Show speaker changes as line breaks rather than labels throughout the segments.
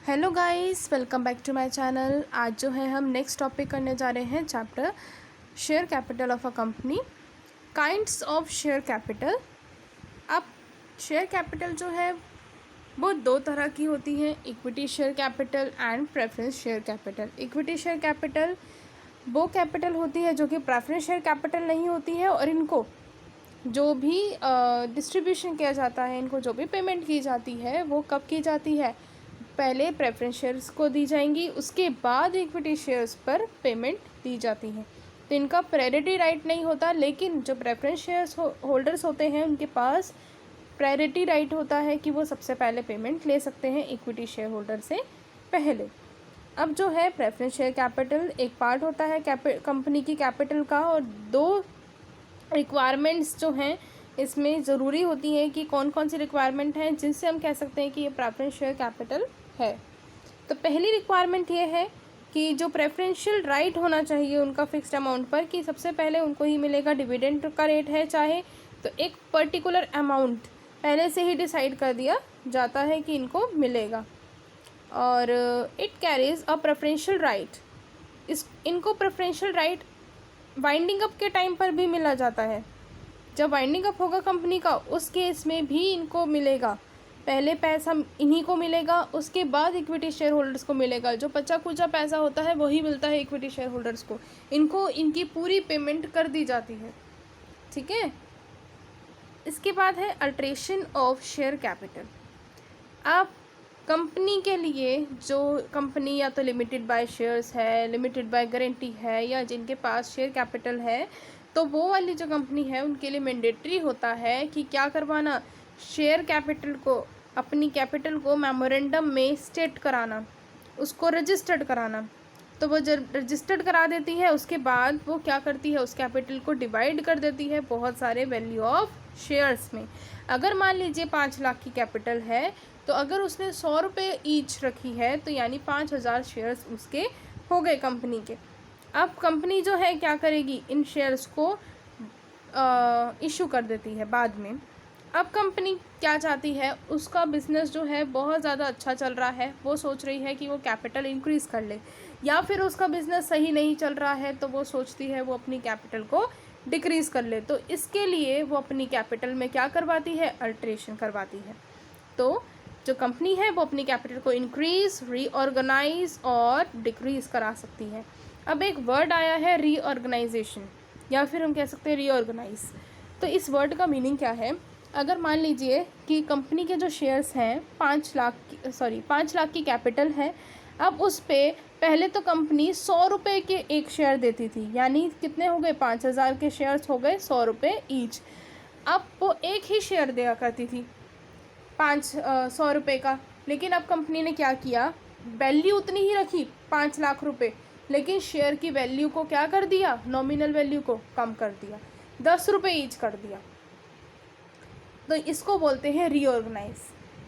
Hello guys, welcome back to my channel. आज जो है हम नेक्स्ट टॉपिक करने जा रहे हैं chapter share capital of a company, kinds of share capital. अब शेयर कैपिटल जो है वो दो तरह की होती है, equity share capital and preference share capital. Equity share capital वो कैपिटल होती है जो कि प्रेफरेंस शेयर कैपिटल नहीं होती है, और इनको जो भी डिस्ट्रीब्यूशन किया जाता है, इनको जो भी पेमेंट की जाती है वो कब की जाती है, पहले प्रेफरेंस शेयर्स को दी जाएंगी, उसके बाद इक्विटी शेयर्स पर पेमेंट दी जाती है। तो इनका प्रायोरिटी राइट नहीं होता, लेकिन जो प्रेफरेंस शेयर्स होल्डर्स होते हैं उनके पास प्रायोरिटी राइट होता है कि वो सबसे पहले पेमेंट ले सकते हैं इक्विटी शेयर होल्डर से पहले। अब जो है प्रेफरेंस शेयर कैपिटल एक पार्ट होता है कंपनी की कैपिटल का, और दो रिक्वायरमेंट्स जो हैं इसमें ज़रूरी होती है कि कौन कौन सी रिक्वायरमेंट हैं जिनसे हम कह सकते हैं कि ये प्रेफरेंस शेयर कैपिटल है। तो पहली रिक्वायरमेंट ये है कि जो प्रेफरेंशियल राइट होना चाहिए उनका फिक्स्ड अमाउंट पर, कि सबसे पहले उनको ही मिलेगा। डिविडेंड का रेट है चाहे, तो एक पर्टिकुलर अमाउंट पहले से ही डिसाइड कर दिया जाता है कि इनको मिलेगा, और it carries a preferential right. इनको प्रेफरेंशियल राइट वाइंडिंग अप के टाइम पर भी मिला जाता है। जब वाइंडिंग अप होगा कंपनी का, उस केस में भी इनको मिलेगा। पहले पैसा इन्हीं को मिलेगा, उसके बाद इक्विटी शेयर होल्डर्स को मिलेगा। जो बचा कुचा पैसा होता है वही मिलता है इक्विटी शेयर होल्डर्स को। इनको इनकी पूरी पेमेंट कर दी जाती है, ठीक है। इसके बाद है अल्ट्रेशन ऑफ शेयर कैपिटल। अब कंपनी के लिए जो कंपनी या तो लिमिटेड बाय शेयर्स है, लिमिटेड बाय गारंटी है, या जिनके पास शेयर कैपिटल है, तो वो वाली जो कंपनी है उनके लिए मैंडेटरी होता है कि क्या करवाना, शेयर कैपिटल को, अपनी कैपिटल को मेमोरेंडम में स्टेट कराना, उसको रजिस्टर्ड कराना। तो वो जब रजिस्टर्ड करा देती है उसके बाद वो क्या करती है, उस कैपिटल को डिवाइड कर देती है बहुत सारे वैल्यू ऑफ शेयर्स में। अगर मान लीजिए 5 लाख की कैपिटल है, तो अगर उसने 100 रुपये ईच रखी है, तो यानी 5000 शेयर्स उसके हो गए कंपनी के। अब कंपनी जो है क्या करेगी, इन शेयर्स को इशू कर देती है बाद में। अब कंपनी क्या चाहती है, उसका बिज़नेस जो है बहुत ज़्यादा अच्छा चल रहा है, वो सोच रही है कि वो कैपिटल इंक्रीज़ कर ले, या फिर उसका बिज़नेस सही नहीं चल रहा है तो वो सोचती है वो अपनी कैपिटल को डिक्रीज़ कर ले। तो इसके लिए वो अपनी कैपिटल में क्या करवाती है, अल्ट्रेशन करवाती है। तो जो कंपनी है वो अपनी कैपिटल को इंक्रीज़, रीऑर्गेनाइज और डिक्रीज़ करा सकती है। अब एक वर्ड आया है रीऑर्गेनाइजेशन, या फिर हम कह सकते हैं रीऑर्गेनाइज। तो इस वर्ड का मीनिंग क्या है, अगर मान लीजिए कि कंपनी के जो शेयर्स हैं 5 लाख की कैपिटल है। अब उस पे पहले तो कंपनी 100 रुपये के एक शेयर देती थी, यानी कितने हो गए, 5000 के शेयर्स हो गए 100 रुपये ईच। अब वो एक ही शेयर दिया करती थी 100 रुपये का, लेकिन अब कंपनी ने क्या किया, वैल्यू उतनी ही रखी 5 लाख रुपये, लेकिन शेयर की वैल्यू को क्या कर दिया, नॉमिनल वैल्यू को कम कर दिया, 10 रुपये ईच कर दिया। तो इसको बोलते हैं रीऑर्गेनाइज,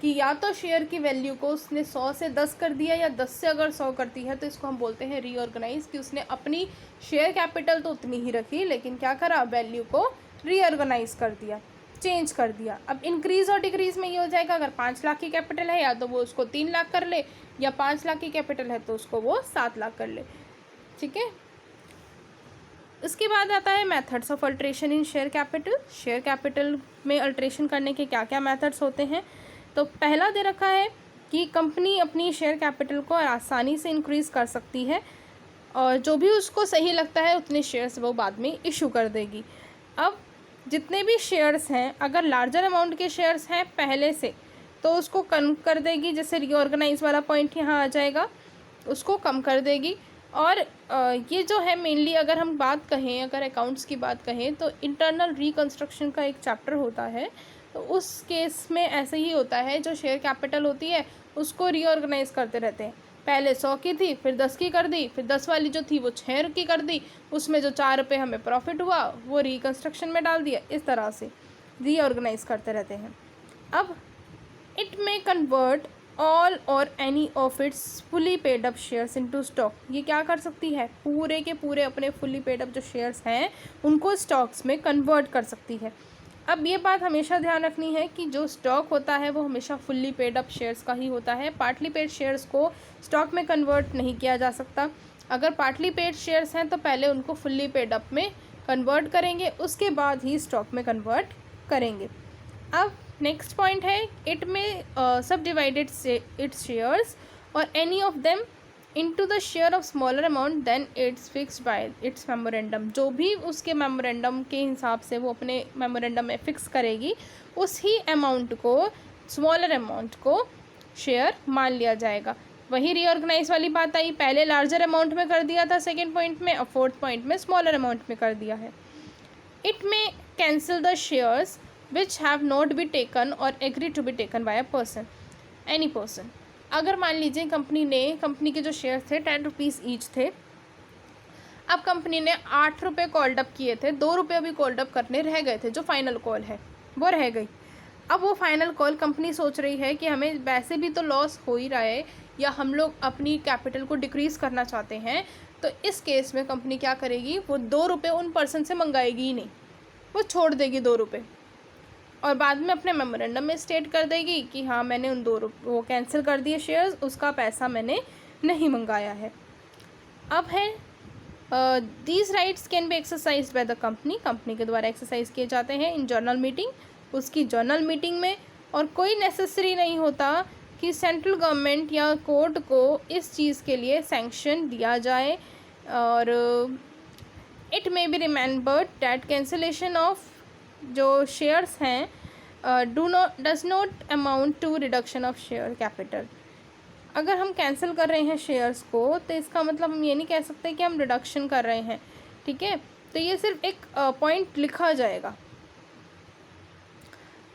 कि या तो शेयर की वैल्यू को उसने 100 से 10 कर दिया, या 10 से अगर 100 करती है तो इसको हम बोलते हैं रीऑर्गेनाइज, कि उसने अपनी शेयर कैपिटल तो उतनी ही रखी, लेकिन क्या करा, वैल्यू को रीऑर्गेनाइज कर दिया, चेंज कर दिया। अब इंक्रीज़ और डिक्रीज़ में ये हो जाएगा, अगर 5 लाख की कैपिटल है या तो वो उसको 3 लाख कर ले, या 5 लाख की कैपिटल है तो उसको वो 7 लाख कर ले, ठीक है। इसके बाद आता है methods of alteration in share capital. Share capital में अल्ट्रेशन करने के क्या क्या मेथड्स होते हैं। तो पहला दे रखा है कि कंपनी अपनी शेयर कैपिटल को आसानी से इंक्रीज़ कर सकती है, और जो भी उसको सही लगता है उतने शेयर्स वो बाद में इशू कर देगी। अब जितने भी शेयर्स हैं, अगर लार्जर अमाउंट के शेयर्स हैं पहले से, तो उसको कम कर देगी, जैसे रीऑर्गेनाइज वाला पॉइंट यहाँ आ जाएगा, उसको कम कर देगी। और ये जो है मेनली अगर हम बात कहें, अगर अकाउंट्स की बात कहें, तो इंटरनल रिकंस्ट्रक्शन का एक चैप्टर होता है, तो उस केस में ऐसे ही होता है, जो शेयर कैपिटल होती है उसको रीऑर्गेनाइज करते रहते हैं। पहले 100 की थी, फिर 10 की कर दी, फिर 10 वाली जो थी वो 6 की कर दी, उसमें जो 4 रुपये हमें प्रॉफिट हुआ वो रिकंस्ट्रक्शन में डाल दिया। इस तरह से रीऑर्गेनाइज करते रहते हैं। अब इट में कन्वर्ट ऑल और any of its fully paid up shares into stock. ये क्या कर सकती है, पूरे के पूरे अपने फुली पेड अप जो शेयर्स हैं उनको स्टॉक्स में कन्वर्ट कर सकती है। अब ये बात हमेशा ध्यान रखनी है कि जो स्टॉक होता है वो हमेशा फुल्ली पेड अप शेयर्स का ही होता है। पार्टली पेड शेयर्स को स्टॉक में कन्वर्ट नहीं किया जा सकता। अगर पार्टली पेड शेयर्स हैं तो पहले उनको फुल्ली पेड अप में कन्वर्ट करेंगे, उसके बाद ही स्टॉक में कन्वर्ट करेंगे। अब नेक्स्ट पॉइंट है, इट में सब डिवाइडेड इट्स शेयर्स और any of them into the share of smaller amount than its fixed by its memorandum. जो भी उसके मेमोरेंडम के हिसाब से वो अपने मेमोरेंडम में फिक्स करेगी, उस ही अमाउंट को, स्मॉलर अमाउंट को शेयर मान लिया जाएगा। वही रीऑर्गेनाइज वाली बात आई, पहले लार्जर अमाउंट में कर दिया था सेकेंड पॉइंट में, और फोर्थ पॉइंट में स्मॉलर अमाउंट में कर दिया है। It may cancel the shares which have not be taken और agree to be taken by a person, any person. अगर मान लीजिए कंपनी के जो शेयर्स थे 10 रुपीज़ ईच थे, अब कंपनी ने 8 रुपये कॉल्ड अप किए थे, 2 रुपये अभी कॉल्ड अप करने रह गए थे, जो फाइनल कॉल है वो रह गई। अब वो फाइनल कॉल कंपनी सोच रही है कि हमें वैसे भी तो लॉस हो ही रहा है, या हम लोग अपनी कैपिटल को डिक्रीज़ करना चाहते हैं, तो इस केस में कंपनी क्या करेगी, वो 2 रुपये उन पर्सन से मंगाएगी ही नहीं, वो छोड़ देगी 2 रुपये, और बाद में अपने मेमोरेंडम में स्टेट कर देगी कि हाँ मैंने उन 2 रुपये वो कैंसिल कर दिए शेयर्स, उसका पैसा मैंने नहीं मंगाया है। अब है these rights can be exercise by the company के द्वारा एक्सरसाइज किए जाते हैं इन जर्नल मीटिंग, उसकी जर्नल मीटिंग में, और कोई नेसेसरी नहीं होता कि सेंट्रल गवर्नमेंट या कोर्ट को इस चीज़ के लिए सैंक्शन दिया जाए। और it may be remembered that cancellation of जो शेयर्स हैं does not amount to reduction of share capital. अगर हम कैंसिल कर रहे हैं शेयर्स को, तो इसका मतलब हम ये नहीं कह सकते कि हम रिडक्शन कर रहे हैं, ठीक है। तो ये सिर्फ एक पॉइंट लिखा जाएगा।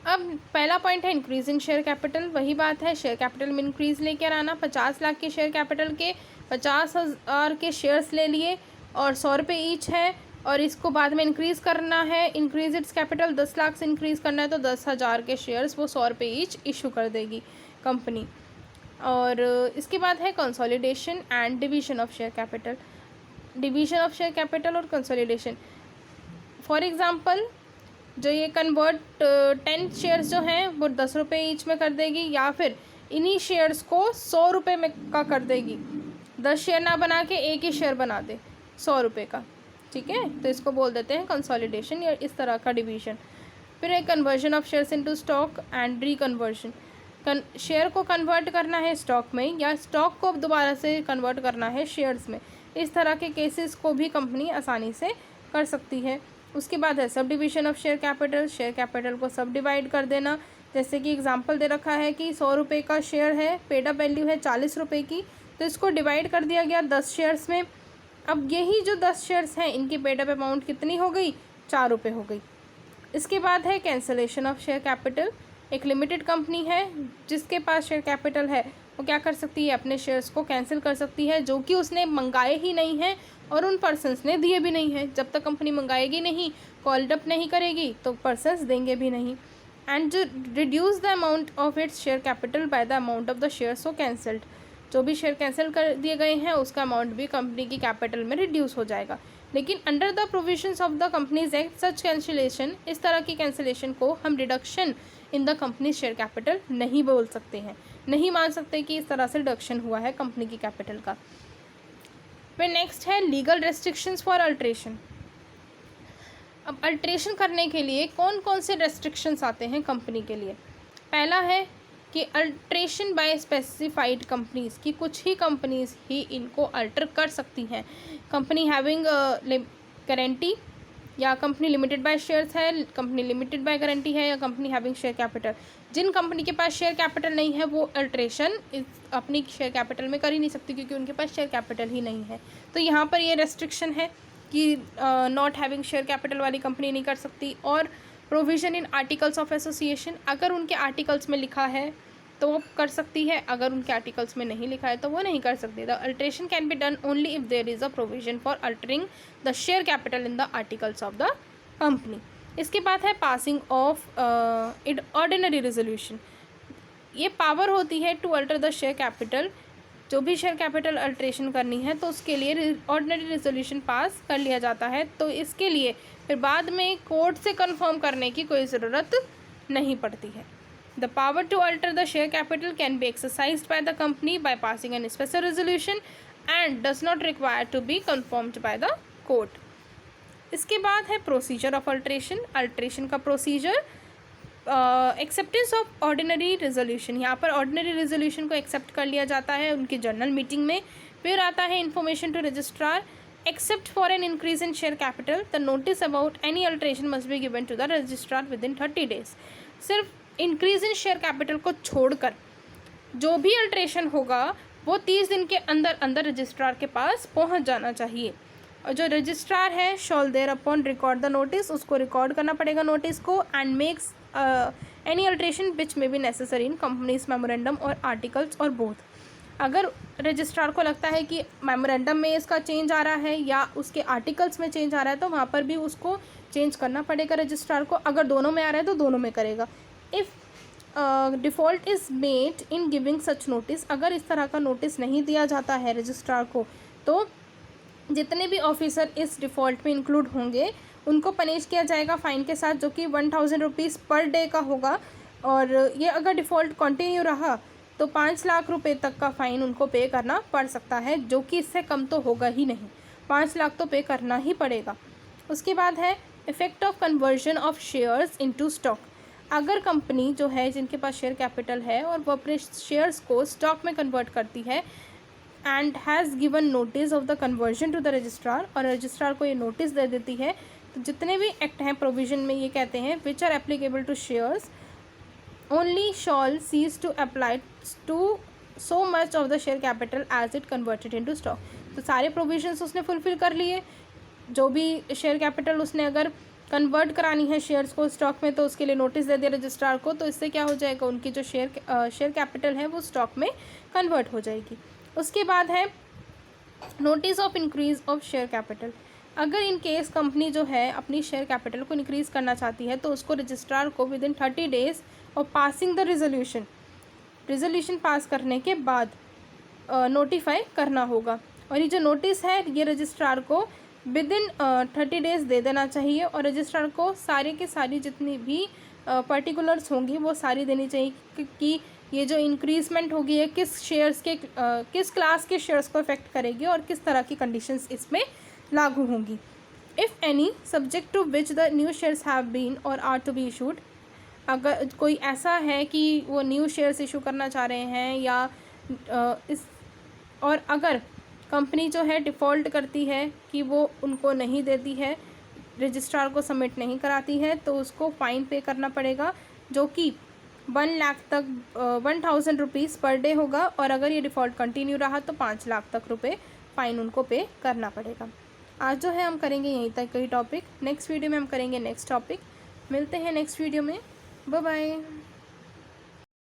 अब पहला पॉइंट है इंक्रीज इन शेयर कैपिटल। वही बात है, शेयर कैपिटल में इंक्रीज लेकर आना। 50 लाख के शेयर कैपिटल के 50,000 के शेयर्स ले लिए और 100 रुपये ईच है, और इसको बाद में इंक्रीज़ करना है, इंक्रीज इट्स कैपिटल 10 लाख से इंक्रीज़ करना है, तो 10,000 के शेयर्स वो 100 रुपये ईच इशू कर देगी कंपनी। और इसके बाद है consolidation and division of share capital. Division of share capital और कंसोलिडेशन, फॉर एग्ज़ाम्पल जो ये कन्वर्ट 10 शेयर्स जो हैं वो 10 रुपये ईच में कर देगी, या फिर इन्हीं शेयर्स को 100 रुपये में का कर देगी, 10 शेयर ना बना के एक ही शेयर बना दे 100 रुपये का, ठीक है। तो इसको बोल देते हैं कंसोलिडेशन या इस तरह का डिवीजन। फिर है conversion of shares into stock and reconversion. Share को कन्वर्ट करना है स्टॉक में, या स्टॉक को दोबारा से कन्वर्ट करना है शेयर्स में। इस तरह के केसेस को भी कंपनी आसानी से कर सकती है। उसके बाद है sub division of share capital. Share capital को सब डिवाइड कर देना। जैसे कि एग्जांपल दे रखा है कि 100 रुपये का शेयर है, पेड अप वैल्यू है 40 रुपये की, तो इसको डिवाइड कर दिया गया 10 शेयर्स में। अब यही जो 10 शेयर्स हैं इनकी पेड अप अमाउंट कितनी हो गई, 4 रुपये हो गई। इसके बाद है कैंसलेशन ऑफ शेयर कैपिटल। एक लिमिटेड कंपनी है जिसके पास शेयर कैपिटल है, वो क्या कर सकती है, अपने शेयर्स को कैंसिल कर सकती है, जो कि उसने मंगाए ही नहीं हैं और उन पर्सन्स ने दिए भी नहीं हैं। जब तक कंपनी मंगाएगी नहीं, कॉल्ड अप नहीं करेगी, तो पर्सन्स देंगे भी नहीं। एंड जो reduce the amount of its share capital by the amount of the shares so cancelled. जो भी शेयर कैंसिल कर दिए गए हैं उसका अमाउंट भी कंपनी की कैपिटल में रिड्यूस हो जाएगा। लेकिन under the provisions of the companies act such cancellation, इस तरह की कैंसिलेशन को हम reduction in the company share capital नहीं बोल सकते हैं, नहीं मान सकते कि इस तरह से रिडक्शन हुआ है कंपनी की कैपिटल का। फिर नेक्स्ट है लीगल रेस्ट्रिक्शंस फॉर अल्ट्रेशन। अब अल्ट्रेशन करने के लिए कौन कौन से रेस्ट्रिक्शंस आते हैं कंपनी के लिए। पहला है कि अल्ट्रेशन बाय स्पेसिफाइड कंपनीज, की कुछ ही कंपनीज ही इनको अल्टर कर सकती हैं। कंपनी हैविंग गारंटी, या कंपनी लिमिटेड बाय शेयर्स है, कंपनी लिमिटेड बाय गारंटी है, या कंपनी हैविंग शेयर कैपिटल। जिन कंपनी के पास शेयर कैपिटल नहीं है वो अल्ट्रेशन अपनी शेयर कैपिटल में कर ही नहीं सकती, क्योंकि उनके पास शेयर कैपिटल ही नहीं है। तो यहाँ पर ये रेस्ट्रिक्शन है कि नॉट हैविंग शेयर कैपिटल वाली कंपनी नहीं कर सकती। और provision in articles of association, अगर उनके आर्टिकल्स में लिखा है तो वो कर सकती है, अगर उनके आर्टिकल्स में नहीं लिखा है तो वो नहीं कर सकती। The alteration can be done only if there is a provision for altering the share capital in the articles of the company. इसके बाद है पासिंग ऑफ ऑर्डिनरी रेजोल्यूशन। ये पावर होती है to alter the share capital जो भी share capital alteration करनी है तो उसके लिए ऑर्डिनरी रेजोल्यूशन पास कर लिया जाता है। तो इसके लिए फिर बाद में कोर्ट से कंफर्म करने की कोई ज़रूरत नहीं पड़ती है। The power to alter the share capital can be exercised by the company by passing an special resolution and does not require to be confirmed by the court. इसके बाद है प्रोसीजर ऑफ अल्ट्रेशन। अल्ट्रेशन का procedure, acceptance of ordinary resolution. यहाँ पर ordinary resolution को accept कर लिया जाता है उनकी जनरल मीटिंग में। फिर आता है information to registrar. Except for an increase in share capital the notice about any alteration must be given to the registrar within 30 days. सिर्फ इंक्रीज इन शेयर कैपिटल को छोड़कर जो भी अल्ट्रेशन होगा वो 30 दिन के अंदर अंदर रजिस्ट्रार के पास पहुँच जाना चाहिए। और जो रजिस्ट्रार है shall thereupon record the notice, उसको रिकॉर्ड करना पड़ेगा नोटिस को। And makes any alteration which may be necessary in companies memorandum और आर्टिकल्स और बोथ। अगर रजिस्ट्रार को लगता है कि मेमोरेंडम में इसका चेंज आ रहा है या उसके आर्टिकल्स में चेंज आ रहा है तो वहाँ पर भी उसको चेंज करना पड़ेगा रजिस्ट्रार को। अगर दोनों में आ रहा है तो दोनों में करेगा। If default is made in giving such notice, अगर इस तरह का नोटिस नहीं दिया जाता है रजिस्ट्रार को तो जितने भी ऑफिसर इस डिफ़ॉल्ट में इंक्लूड होंगे उनको पनिश किया जाएगा फ़ाइन के साथ, जो कि 1000 रुपीज़ पर डे का होगा। और ये अगर डिफ़ॉल्ट कंटिन्यू रहा तो 5 लाख रुपए तक का फ़ाइन उनको पे करना पड़ सकता है, जो कि इससे कम तो होगा ही नहीं, 5 लाख तो पे करना ही पड़ेगा। उसके बाद है effect of conversion of shares into stock. अगर कंपनी जो है जिनके पास शेयर कैपिटल है और वो अपने शेयर्स को स्टॉक में कन्वर्ट करती है and has given notice of the conversion to the registrar, और रजिस्ट्रार को ये नोटिस दे देती है, तो जितने भी एक्ट हैं प्रोविज़न में ये कहते हैं which are applicable to shares only shall cease to apply to so much of the share capital as it converted into stock. तो सारे प्रोविजंस उसने फुलफिल कर लिए। जो भी शेयर कैपिटल उसने अगर कन्वर्ट करानी है शेयर्स को स्टॉक में तो उसके लिए नोटिस दे दिया रजिस्ट्रार को, तो इससे क्या हो जाएगा, उनकी जो शेयर कैपिटल है वो स्टॉक में कन्वर्ट हो जाएगी। उसके बाद है notice of increase of share capital. अगर इन केस कंपनी जो है अपनी शेयर कैपिटल को इंक्रीज़ करना चाहती है तो उसको रजिस्ट्रार को विद इन 30 डेज़ और पासिंग द रिजोल्यूशन पास करने के बाद नोटिफाई करना होगा। और ये जो नोटिस है ये रजिस्ट्रार को विद इन 30 डेज़ दे देना चाहिए, और रजिस्ट्रार को सारे के सारी जितनी भी पर्टिकुलर्स होंगी वो सारी देनी चाहिए कि ये जो इंक्रीजमेंट होगी है किस शेयर्स के किस क्लास के शेयर्स को इफेक्ट करेगी और किस तरह की कंडीशंस इसमें लागू होंगी। If any subject to which the new shares have been और आर टू बी इशूड, अगर कोई ऐसा है कि वो न्यू शेयर्स इशू करना चाह रहे हैं या और अगर कंपनी जो है डिफ़ॉल्ट करती है कि वो उनको नहीं देती है, रजिस्ट्रार को सबमिट नहीं कराती है, तो उसको फ़ाइन पे करना पड़ेगा, जो कि 1 लाख तक 1000 रुपीज़ पर डे होगा। और अगर ये डिफ़ॉल्ट कंटिन्यू रहा तो 5 लाख तक रुपए फ़ाइन उनको पे करना पड़ेगा। आज जो है हम करेंगे यहीं तक कई टॉपिक, नेक्स्ट वीडियो में हम करेंगे नेक्स्ट टॉपिक। मिलते हैं नेक्स्ट वीडियो में, बाय बाय।